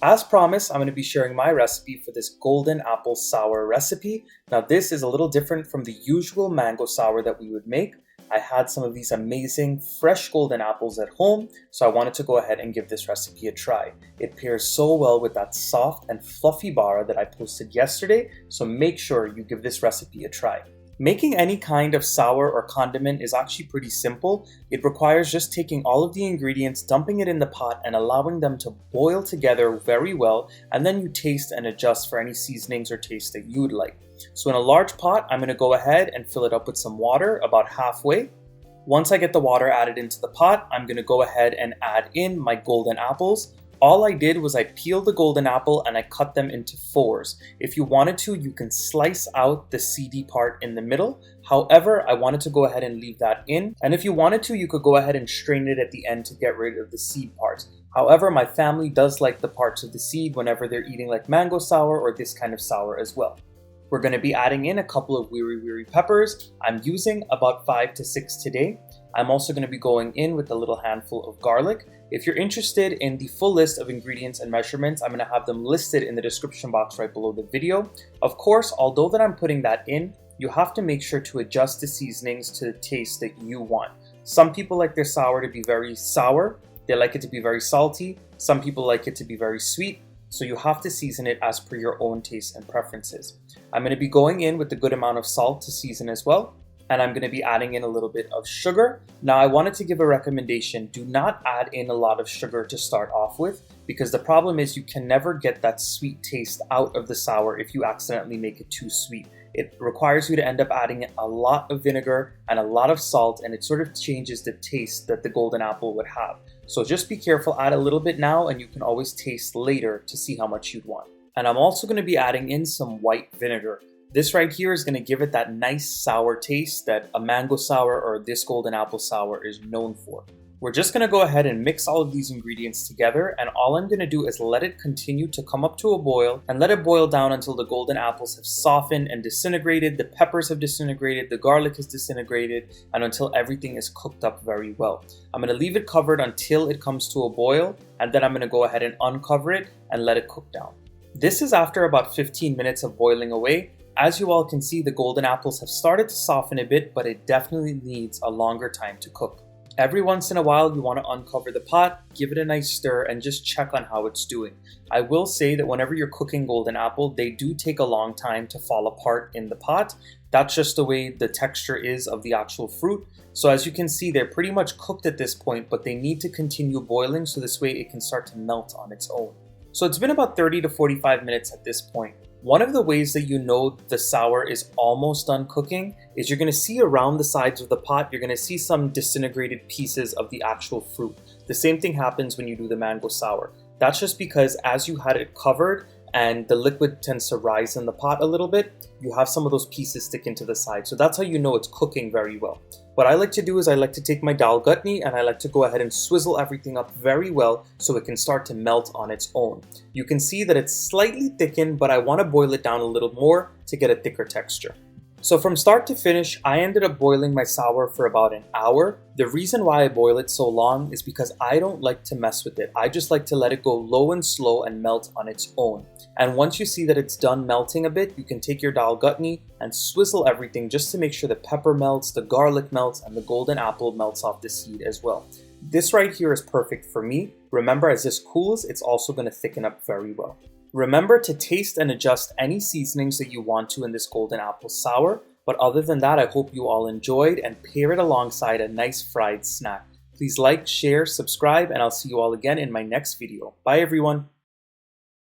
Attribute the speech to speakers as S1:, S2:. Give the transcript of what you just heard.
S1: As promised, I'm going to be sharing my recipe for this golden apple sour recipe. Now this is a little different from the usual mango sour that we would make. I had some of these amazing fresh golden apples at home, so I wanted to go ahead and give this recipe a try. It pairs so well with that soft and fluffy bara that I posted yesterday, so make sure you give this recipe a try. Making any kind of sour or condiment is actually pretty simple. It requires just taking all of the ingredients, dumping it in the pot, and allowing them to boil together very well, and then you taste and adjust for any seasonings or taste that you'd like. So in a large pot, I'm going to go ahead and fill it up with some water about halfway. Once I get the water added into the pot, I'm going to go ahead and add in my golden apples. All I did was I peeled the golden apple and I cut them into fours. If you wanted to, you can slice out the seedy part in the middle. However, I wanted to go ahead and leave that in. And if you wanted to, you could go ahead and strain it at the end to get rid of the seed parts. However, my family does like the parts of the seed whenever they're eating like mango sour or this kind of sour as well. We're going to be adding in a couple of wiri peppers. I'm using about 5 to 6 today. I'm also going to be going in with a little handful of garlic. If you're interested in the full list of ingredients and measurements, I'm going to have them listed in the description box right below the video. Of course, although that I'm putting that in, you have to make sure to adjust the seasonings to the taste that you want. Some people like their sour to be very sour. They like it to be very salty. Some people like it to be very sweet. So you have to season it as per your own taste and preferences. I'm going to be going in with a good amount of salt to season as well. And I'm going to be adding in a little bit of sugar. Now I wanted to give a recommendation. Do not add in a lot of sugar to start off with, because the problem is you can never get that sweet taste out of the sour if you accidentally make it too sweet. It requires you to end up adding a lot of vinegar and a lot of salt, and it sort of changes the taste that the golden apple would have. So just be careful, add a little bit now, and you can always taste later to see how much you'd want. And I'm also going to be adding in some white vinegar. This right here is going to give it that nice sour taste that a mango sour or this golden apple sour is known for. We're just going to go ahead and mix all of these ingredients together, and all I'm going to do is let it continue to come up to a boil and let it boil down until the golden apples have softened and disintegrated, the peppers have disintegrated, the garlic has disintegrated, and until everything is cooked up very well. I'm going to leave it covered until it comes to a boil, and then I'm going to go ahead and uncover it and let it cook down. This is after about 15 minutes of boiling away. As you all can see, the golden apples have started to soften a bit, but it definitely needs a longer time to cook. Every once in a while, you want to uncover the pot, give it a nice stir, and just check on how it's doing. I will say that whenever you're cooking golden apple, they do take a long time to fall apart in the pot. That's just the way the texture is of the actual fruit. So as you can see, they're pretty much cooked at this point, but they need to continue boiling so this way it can start to melt on its own. So it's been about 30 to 45 minutes at this point. One of the ways that you know the sour is almost done cooking is you're going to see around the sides of the pot, you're going to see some disintegrated pieces of the actual fruit. The same thing happens when you do the mango sour. That's just because as you had it covered and the liquid tends to rise in the pot a little bit, you have some of those pieces sticking to the side. So that's how you know it's cooking very well. What I like to do is I like to take my dal gutney and I like to go ahead and swizzle everything up very well so it can start to melt on its own. You can see that it's slightly thickened, but I want to boil it down a little more to get a thicker texture. So from start to finish, I ended up boiling my sour for about an hour. The reason why I boil it so long is because I don't like to mess with it. I just like to let it go low and slow and melt on its own. And once you see that it's done melting a bit, you can take your dal gutney and swizzle everything just to make sure the pepper melts, the garlic melts, and the golden apple melts off the seed as well. This right here is perfect for me. Remember, as this cools, it's also going to thicken up very well. Remember to taste and adjust any seasonings that you want to in this golden apple sour. But other than that, I hope you all enjoyed and pair it alongside a nice fried snack. Please like, share, subscribe, and I'll see you all again in my next video. Bye everyone.